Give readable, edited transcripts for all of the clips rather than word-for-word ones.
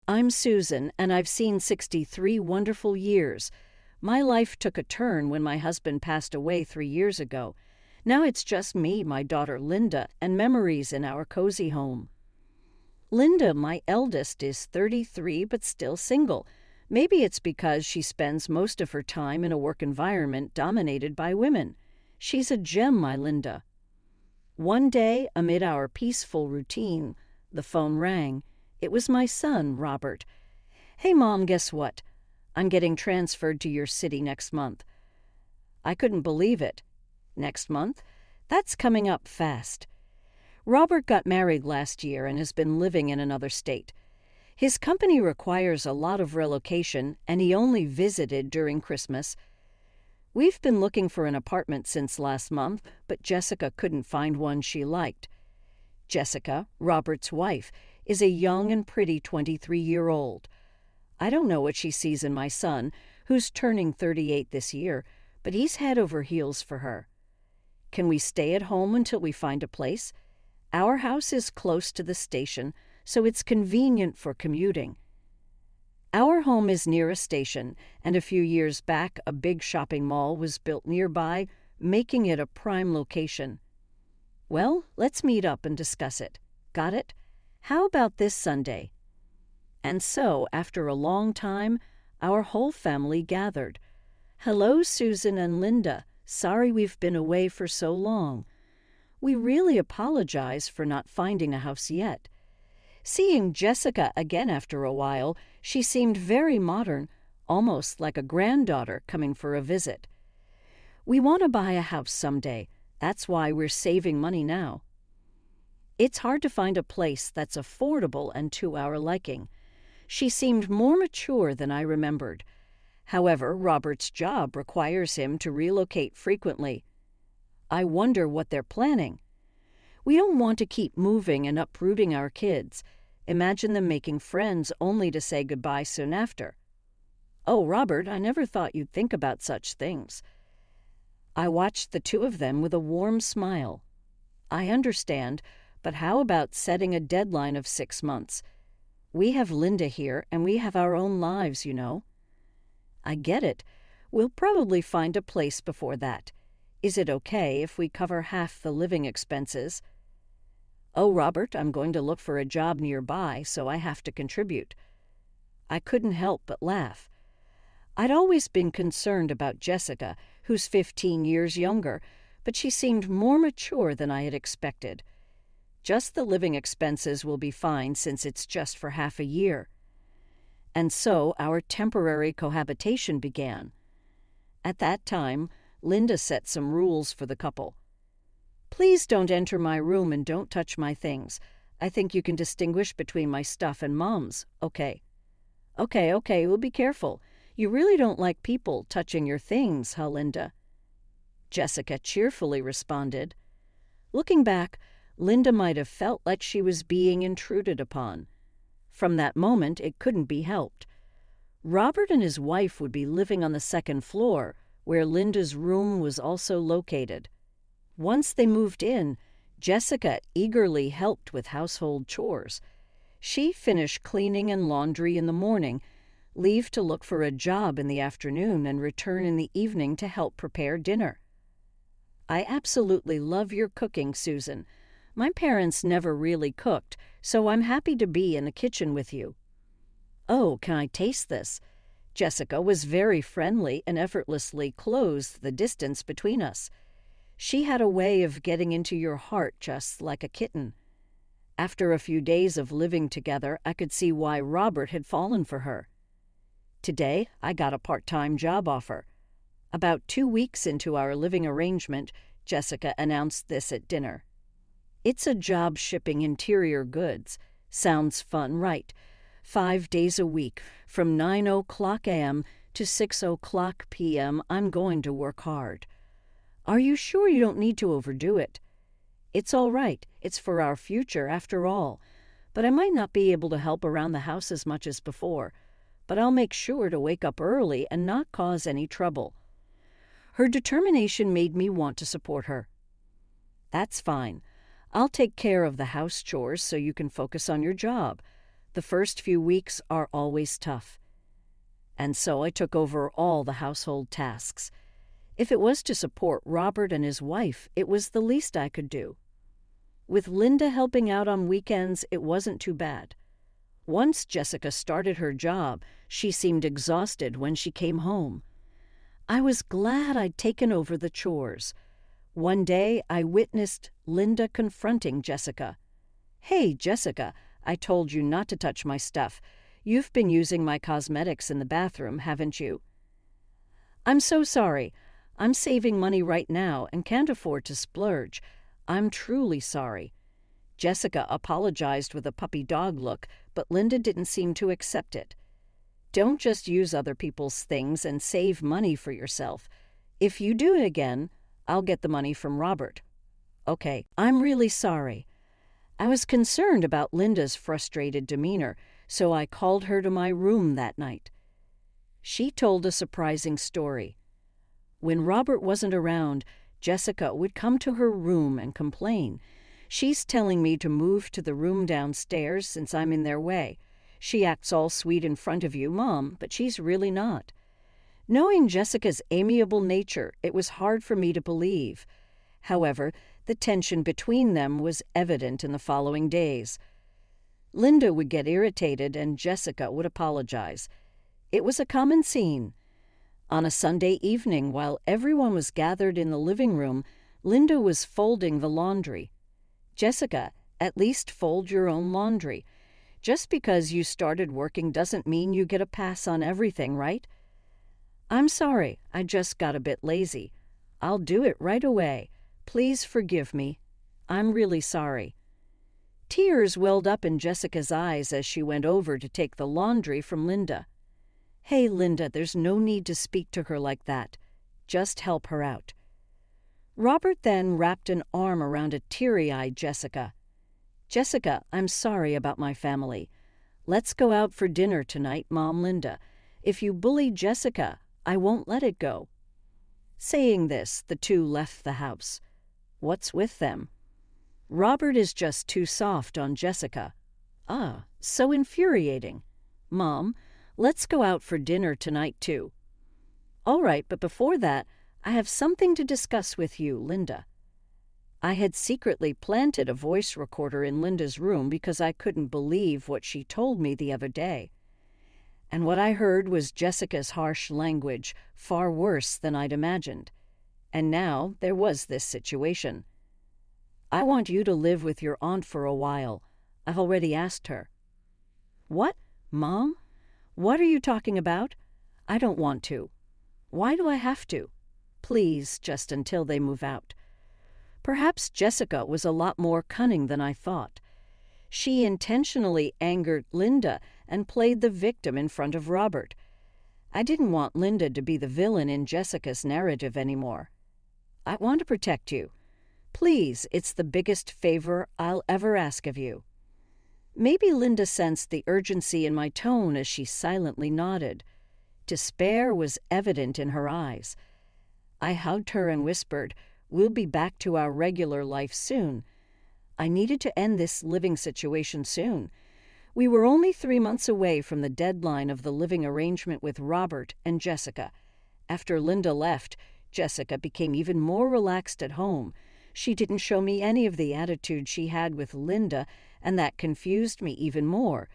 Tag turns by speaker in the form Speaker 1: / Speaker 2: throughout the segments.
Speaker 1: I'm Susan, and I've seen 63 wonderful years. My life took a turn when my husband passed away 3 years ago. Now it's just me, my daughter Linda, and memories in our cozy home. Linda, my eldest, is 33 but still single. Maybe it's because she spends most of her time in a work environment dominated by women. She's a gem, my Linda. One day, amid our peaceful routine, the phone rang. It was my son, Robert. "Hey, Mom, guess what? I'm getting transferred to your city next month." I couldn't believe it. Next month? That's coming up fast. Robert got married last year and has been living in another state. His company requires a lot of relocation, and he only visited during Christmas. We've been looking for an apartment since last month, but Jessica couldn't find one she liked. Jessica, Robert's wife, is a young and pretty 23-year-old. I don't know what she sees in my son, who's turning 38 this year, but he's head over heels for her. Can we stay at home until we find a place? Our house is close to the station, so it's convenient for commuting. Our home is near a station, and a few years back a big shopping mall was built nearby, making it a prime location. Well, let's meet up and discuss it. Got it? How about this Sunday? And so, after a long time, our whole family gathered. Hello, Susan and Linda. Sorry we've been away for so long. We really apologize for not finding a house yet. Seeing Jessica again after a while, she seemed very modern, almost like a granddaughter coming for a visit. We want to buy a house someday. That's why we're saving money now. It's hard to find a place that's affordable and to our liking. She seemed more mature than I remembered. However, Robert's job requires him to relocate frequently. I wonder what they're planning. We don't want to keep moving and uprooting our kids. Imagine them making friends only to say goodbye soon after. Oh, Robert, I never thought you'd think about such things. I watched the two of them with a warm smile. I understand, but how about setting a deadline of 6 months? We have Linda here, and we have our own lives, you know. I get it. We'll probably find a place before that. Is it okay if we cover half the living expenses? Oh, Robert, I'm going to look for a job nearby, so I have to contribute. I couldn't help but laugh. I'd always been concerned about Jessica, who's 15 years younger, but she seemed more mature than I had expected. Just the living expenses will be fine since it's just for half a year. And so our temporary cohabitation began. At that time, Linda set some rules for the couple. Please don't enter my room and don't touch my things. I think you can distinguish between my stuff and Mom's, okay? Okay, we'll be careful. You really don't like people touching your things, huh, Linda? Jessica cheerfully responded. Looking back, Linda might have felt like she was being intruded upon. From that moment, it couldn't be helped. Robert and his wife would be living on the second floor, where Linda's room was also located. Once they moved in, Jessica eagerly helped with household chores. She finished cleaning and laundry in the morning, leave to look for a job in the afternoon, and return in the evening to help prepare dinner. I absolutely love your cooking, Susan. My parents never really cooked, so I'm happy to be in the kitchen with you. Oh, can I taste this? Jessica was very friendly and effortlessly closed the distance between us. She had a way of getting into your heart just like a kitten. After a few days of living together, I could see why Robert had fallen for her. Today, I got a part-time job offer. About 2 weeks into our living arrangement, Jessica announced this at dinner. It's a job shipping interior goods. Sounds fun, right? 5 days a week, from 9:00 a.m. to 6:00 p.m., I'm going to work hard. Are you sure you don't need to overdo it? It's all right. It's for our future, after all. But I might not be able to help around the house as much as before. But I'll make sure to wake up early and not cause any trouble. Her determination made me want to support her. That's fine. I'll take care of the house chores so you can focus on your job. The first few weeks are always tough. And so I took over all the household tasks. If it was to support Robert and his wife, it was the least I could do. With Linda helping out on weekends, it wasn't too bad. Once Jessica started her job, she seemed exhausted when she came home. I was glad I'd taken over the chores. One day, I witnessed Linda confronting Jessica. "Hey, Jessica, I told you not to touch my stuff. You've been using my cosmetics in the bathroom, haven't you?" "I'm so sorry. I'm saving money right now and can't afford to splurge. I'm truly sorry." Jessica apologized with a puppy dog look, but Linda didn't seem to accept it. "Don't just use other people's things and save money for yourself. If you do it again, I'll get the money from Robert." "Okay, I'm really sorry." I was concerned about Linda's frustrated demeanor, so I called her to my room that night. She told a surprising story. When Robert wasn't around, Jessica would come to her room and complain. "She's telling me to move to the room downstairs since I'm in their way. She acts all sweet in front of you, Mom, but she's really not." Knowing Jessica's amiable nature, it was hard for me to believe. However, the tension between them was evident in the following days. Linda would get irritated and Jessica would apologize. It was a common scene. On a Sunday evening, while everyone was gathered in the living room, Linda was folding the laundry. "Jessica, at least fold your own laundry. Just because you started working doesn't mean you get a pass on everything, right?" "I'm sorry, I just got a bit lazy. I'll do it right away. Please forgive me. I'm really sorry." Tears welled up in Jessica's eyes as she went over to take the laundry from Linda. "Hey, Linda, there's no need to speak to her like that. Just help her out." Robert then wrapped an arm around a teary-eyed Jessica. "Jessica, I'm sorry about my family. Let's go out for dinner tonight, Mom Linda. If you bully Jessica, I won't let it go." Saying this, the two left the house. What's with them? Robert is just too soft on Jessica. Ah, so infuriating. "Mom, let's go out for dinner tonight, too." "All right, but before that, I have something to discuss with you, Linda." I had secretly planted a voice recorder in Linda's room because I couldn't believe what she told me the other day. And what I heard was Jessica's harsh language, far worse than I'd imagined. And now there was this situation. "I want you to live with your aunt for a while. I've already asked her." "What? Mom? What are you talking about? I don't want to." "Why do I have to?" "Please, just until they move out." Perhaps Jessica was a lot more cunning than I thought. She intentionally angered Linda and played the victim in front of Robert. I didn't want Linda to be the villain in Jessica's narrative anymore. "I want to protect you. Please, it's the biggest favor I'll ever ask of you." Maybe Linda sensed the urgency in my tone as she silently nodded. Despair was evident in her eyes. I hugged her and whispered, "We'll be back to our regular life soon." I needed to end this living situation soon. We were only 3 months away from the deadline of the living arrangement with Robert and Jessica. After Linda left, Jessica became even more relaxed at home. She didn't show me any of the attitude she had with Linda, and that confused me even more.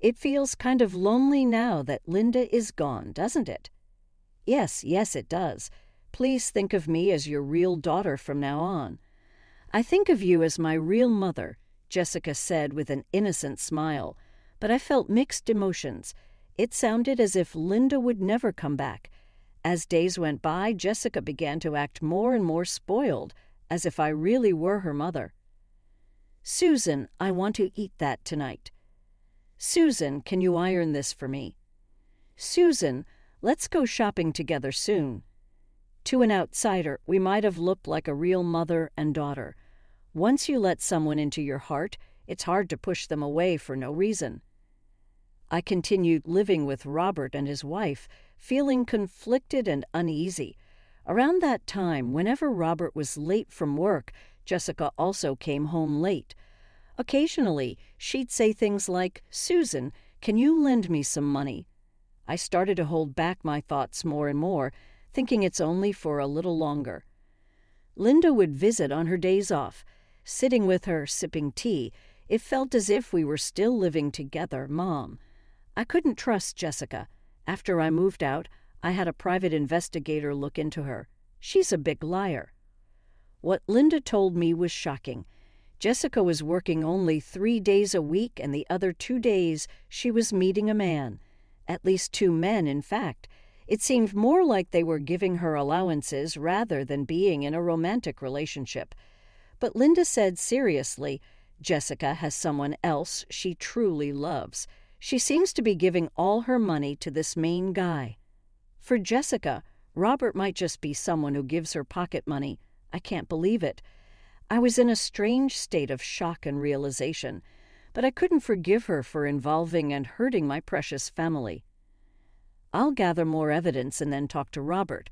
Speaker 1: It feels kind of lonely now that Linda is gone, doesn't it? Yes, it does. Please think of me as your real daughter from now on. "I think of you as my real mother," Jessica said with an innocent smile, but I felt mixed emotions. It sounded as if Linda would never come back. As days went by, Jessica began to act more and more spoiled, as if I really were her mother. "Susan, I want to eat that tonight." "Susan, can you iron this for me?" "Susan, let's go shopping together soon." To an outsider, we might have looked like a real mother and daughter. Once you let someone into your heart, it's hard to push them away for no reason. I continued living with Robert and his wife, feeling conflicted and uneasy. Around that time, whenever Robert was late from work, Jessica also came home late. Occasionally, she'd say things like, "Susan, can you lend me some money?" I started to hold back my thoughts more and more, thinking it's only for a little longer. Linda would visit on her days off. Sitting with her, sipping tea, it felt as if we were still living together, Mom. I couldn't trust Jessica. After I moved out, I had a private investigator look into her. She's a big liar. What Linda told me was shocking. Jessica was working only 3 days a week, and the other 2 days she was meeting a man. At least 2 men, in fact. It seemed more like they were giving her allowances rather than being in a romantic relationship. But Linda said seriously, Jessica has someone else she truly loves. She seems to be giving all her money to this main guy. For Jessica, Robert might just be someone who gives her pocket money. I can't believe it. I was in a strange state of shock and realization, but I couldn't forgive her for involving and hurting my precious family. I'll gather more evidence and then talk to Robert.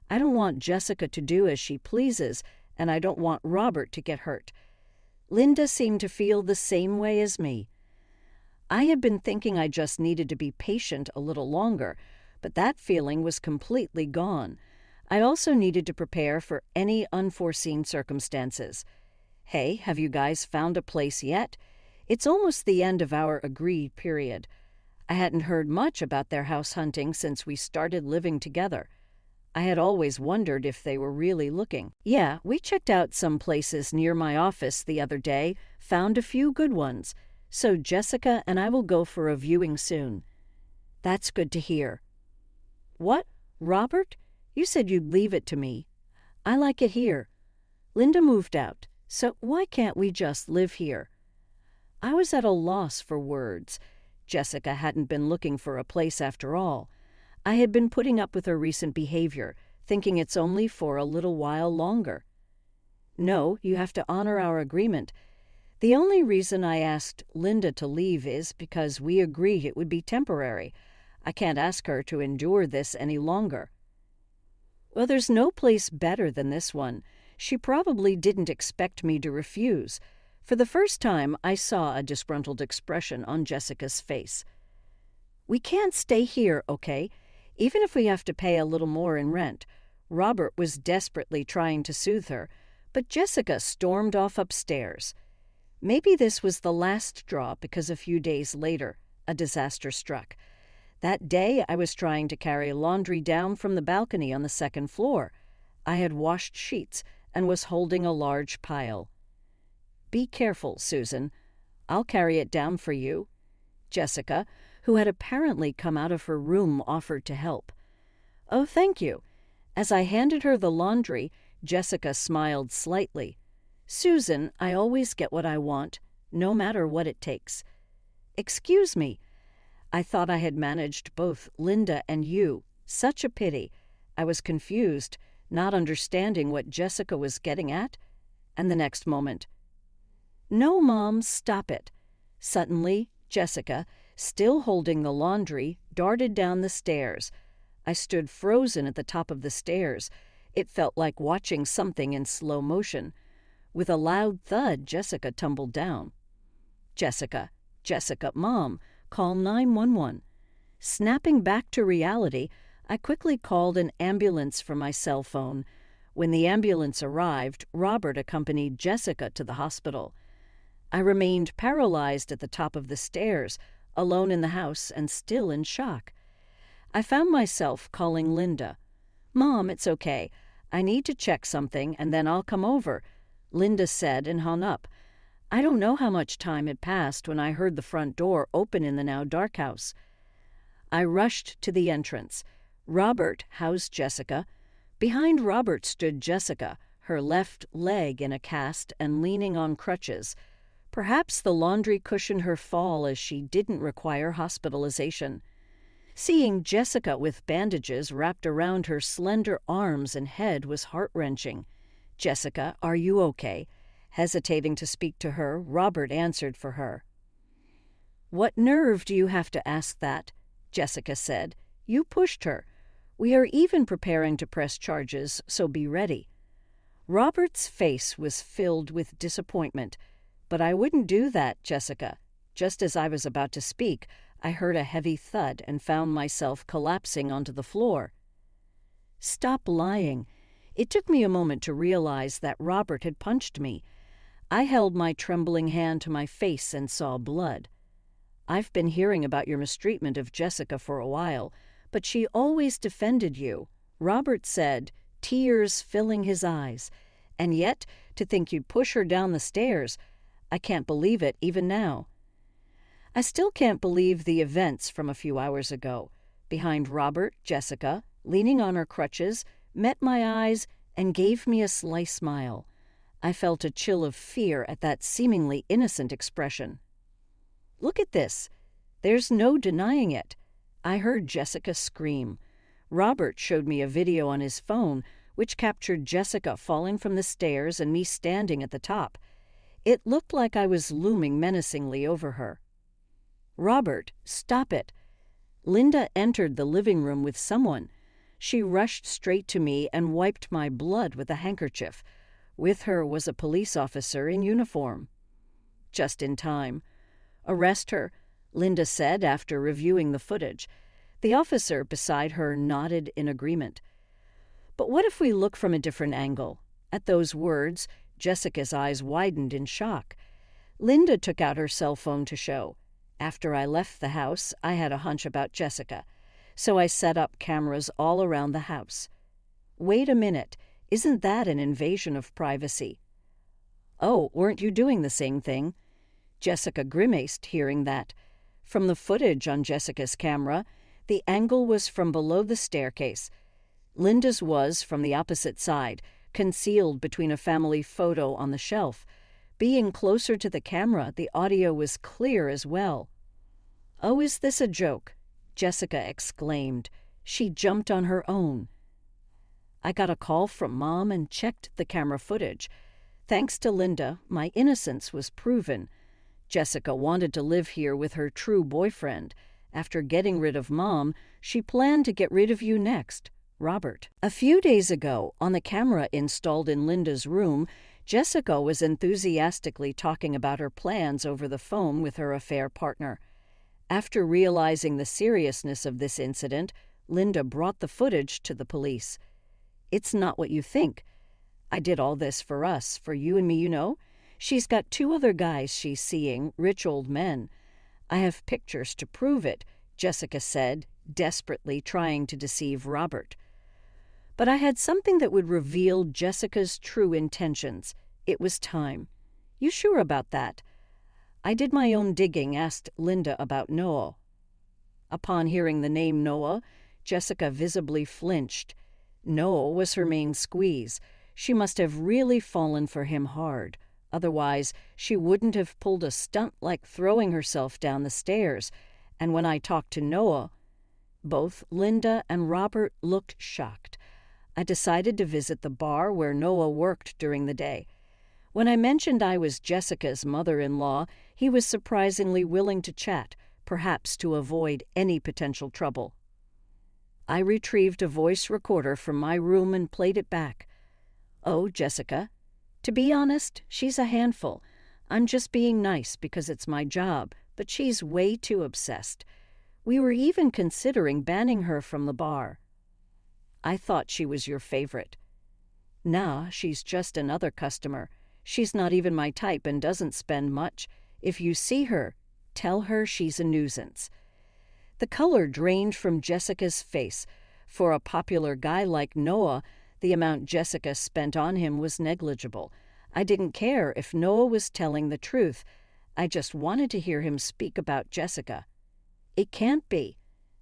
Speaker 1: I don't want Jessica to do as she pleases, and I don't want Robert to get hurt. Linda seemed to feel the same way as me. I had been thinking I just needed to be patient a little longer, but that feeling was completely gone. I also needed to prepare for any unforeseen circumstances. Hey, have you guys found a place yet? It's almost the end of our agreed period. I hadn't heard much about their house hunting since we started living together. I had always wondered if they were really looking. Yeah, we checked out some places near my office the other day, found a few good ones. So Jessica and I will go for a viewing soon. That's good to hear. What? Robert? You said you'd leave it to me. I like it here. Linda moved out, so why can't we just live here? I was at a loss for words. Jessica hadn't been looking for a place after all. I had been putting up with her recent behavior, thinking it's only for a little while longer. No, you have to honor our agreement. The only reason I asked Linda to leave is because we agree it would be temporary. I can't ask her to endure this any longer. Well, there's no place better than this one. She probably didn't expect me to refuse. For the first time, I saw a disgruntled expression on Jessica's face. We can't stay here, okay? Even if we have to pay a little more in rent. Robert was desperately trying to soothe her, but Jessica stormed off upstairs. Maybe this was the last straw because a few days later, a disaster struck. That day, I was trying to carry laundry down from the balcony on the 2nd floor. I had washed sheets and was holding a large pile. Be careful, Susan. I'll carry it down for you. Jessica, who had apparently come out of her room, offered to help. Oh, thank you. As I handed her the laundry, Jessica smiled slightly. Susan, I always get what I want, no matter what it takes. Excuse me. I thought I had managed both Linda and you. Such a pity. I was confused, not understanding what Jessica was getting at. And the next moment, no, Mom, stop it. Suddenly, Jessica, still holding the laundry, darted down the stairs. I stood frozen at the top of the stairs. It felt like watching something in slow motion. With a loud thud, Jessica tumbled down. Jessica, Mom, call 911. Snapping back to reality, I quickly called an ambulance from my cell phone. When the ambulance arrived, Robert accompanied Jessica to the hospital. I remained paralyzed at the top of the stairs, alone in the house and still in shock. I found myself calling Linda. Mom, it's okay. I need to check something and then I'll come over, Linda said and hung up. I don't know how much time had passed when I heard the front door open in the now dark house. I rushed to the entrance. Robert housed Jessica. Behind Robert stood Jessica, her left leg in a cast and leaning on crutches. Perhaps the laundry cushioned her fall as she didn't require hospitalization. Seeing Jessica with bandages wrapped around her slender arms and head was heart-wrenching. Jessica, are you okay? Hesitating to speak to her, Robert answered for her. What nerve do you have to ask that? Jessica said. You pushed her. We are even preparing to press charges, so be ready. Robert's face was filled with disappointment. "But I wouldn't do that, Jessica." Just as I was about to speak, I heard a heavy thud and found myself collapsing onto the floor. "Stop lying." It took me a moment to realize that Robert had punched me. I held my trembling hand to my face and saw blood. "I've been hearing about your mistreatment of Jessica for a while, but she always defended you," Robert said, tears filling his eyes. "And yet, to think you'd push her down the stairs. I can't believe it even now." I still can't believe the events from a few hours ago. Behind Robert, Jessica, leaning on her crutches, met my eyes and gave me a sly smile. I felt a chill of fear at that seemingly innocent expression. "Look at this. There's no denying it." I heard Jessica scream. Robert showed me a video on his phone which captured Jessica falling from the stairs and me standing at the top. It looked like I was looming menacingly over her. "Robert, stop it." Linda entered the living room with someone. She rushed straight to me and wiped my blood with a handkerchief. With her was a police officer in uniform. "Just in time." "Arrest her," Linda said after reviewing the footage. The officer beside her nodded in agreement. "But what if we look from a different angle?" At those words, Jessica's eyes widened in shock. Linda took out her cell phone to show. After I left the house, I had a hunch about Jessica, so I set up cameras all around the house. "Wait a minute, isn't that an invasion of privacy?" "Oh, weren't you doing the same thing?" Jessica grimaced hearing that. From the footage on Jessica's camera, the angle was from below the staircase. Linda's was from the opposite side, concealed between a family photo on the shelf. Being closer to the camera, the audio was clear as well. "Oh, is this a joke?" Jessica exclaimed. She jumped on her own. I got a call from Mom and checked the camera footage. Thanks to Linda, my innocence was proven. Jessica wanted to live here with her true boyfriend. After getting rid of Mom, she planned to get rid of you next, Robert. A few days ago, on the camera installed in Linda's room, Jessica was enthusiastically talking about her plans over the phone with her affair partner. After realizing the seriousness of this incident, Linda brought the footage to the police. "It's not what you think. I did all this for us, for you and me, you know. She's got 2 other guys she's seeing, rich old men. I have pictures to prove it," Jessica said, desperately trying to deceive Robert. But I had something that would reveal Jessica's true intentions. It was time. "You sure about that?" I did my own digging, asked Linda about Noah. Upon hearing the name Noah, Jessica visibly flinched. Noah was her main squeeze. She must have really fallen for him hard. Otherwise, she wouldn't have pulled a stunt like throwing herself down the stairs. And when I talked to Noah, both Linda and Robert looked shocked. I decided to visit the bar where Noah worked during the day. When I mentioned I was Jessica's mother-in-law, he was surprisingly willing to chat, perhaps to avoid any potential trouble. I retrieved a voice recorder from my room and played it back. "Oh, Jessica, to be honest, she's a handful. I'm just being nice because it's my job, but she's way too obsessed. We were even considering banning her from the bar." "I thought she was your favorite." "Nah, she's just another customer. She's not even my type and doesn't spend much. If you see her, tell her she's a nuisance." The color drained from Jessica's face. For a popular guy like Noah, the amount Jessica spent on him was negligible. I didn't care if Noah was telling the truth. I just wanted to hear him speak about Jessica. "It can't be.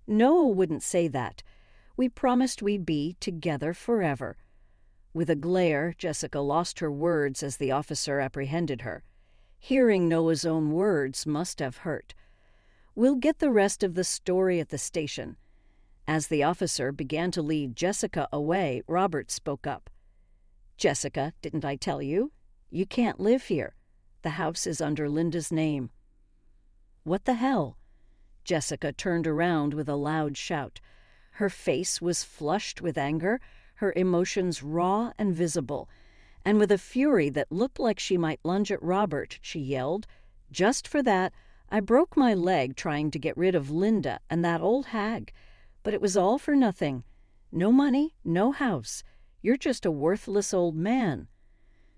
Speaker 1: Noah wouldn't say that. We promised we'd be together forever." With a glare, Jessica lost her words as the officer apprehended her. Hearing Noah's own words must have hurt. "We'll get the rest of the story at the station." As the officer began to lead Jessica away, Robert spoke up. "Jessica, didn't I tell you? You can't live here. The house is under Linda's name." "What the hell?" Jessica turned around with a loud shout. Her face was flushed with anger, her emotions raw and visible. and with a fury that looked like she might lunge at Robert, she yelled, "Just for that, I broke my leg trying to get rid of Linda and that old hag. But it was all for nothing. No money, no house. You're just a worthless old man."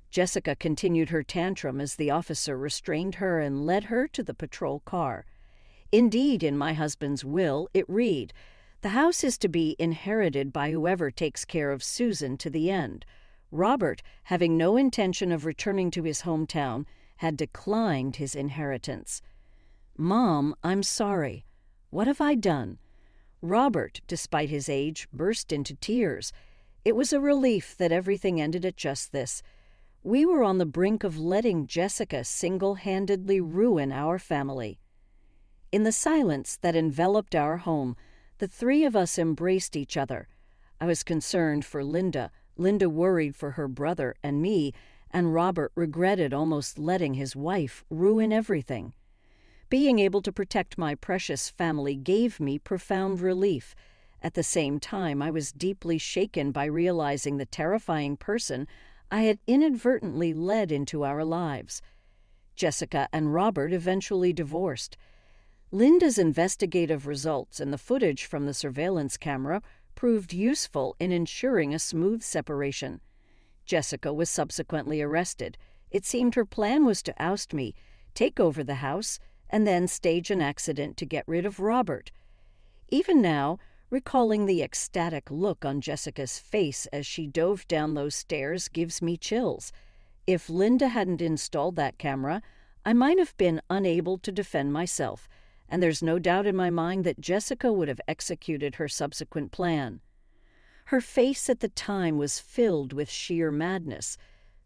Speaker 1: Jessica continued her tantrum as the officer restrained her and led her to the patrol car. Indeed, in my husband's will, it read, "The house is to be inherited by whoever takes care of Susan to the end." Robert, having no intention of returning to his hometown, had declined his inheritance. "Mom, I'm sorry. What have I done?" Robert, despite his age, burst into tears. It was a relief that everything ended at just this. We were on the brink of letting Jessica single-handedly ruin our family. In the silence that enveloped our home, the three of us embraced each other. I was concerned for Linda worried for her brother and me, and Robert regretted almost letting his wife ruin everything. Being able to protect my precious family gave me profound relief. At the same time, I was deeply shaken by realizing the terrifying person I had inadvertently led into our lives. Jessica and Robert eventually divorced. Linda's investigative results and the footage from the surveillance camera proved useful in ensuring a smooth separation. Jessica was subsequently arrested. It seemed her plan was to oust me, take over the house, and then stage an accident to get rid of Robert. Even now, recalling the ecstatic look on Jessica's face as she dove down those stairs gives me chills. If Linda hadn't installed that camera, I might have been unable to defend myself, and there's no doubt in my mind that Jessica would have executed her subsequent plan. Her face at the time was filled with sheer madness.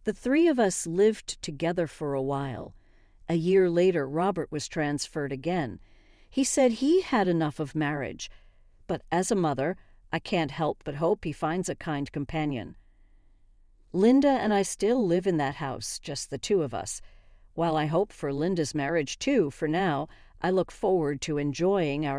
Speaker 1: The three of us lived together for a while. A year later, Robert was transferred again. He said he had enough of marriage, but as a mother, I can't help but hope he finds a kind companion. Linda and I still live in that house, just the two of us. While I hope for Linda's marriage too, for now, I look forward to enjoying our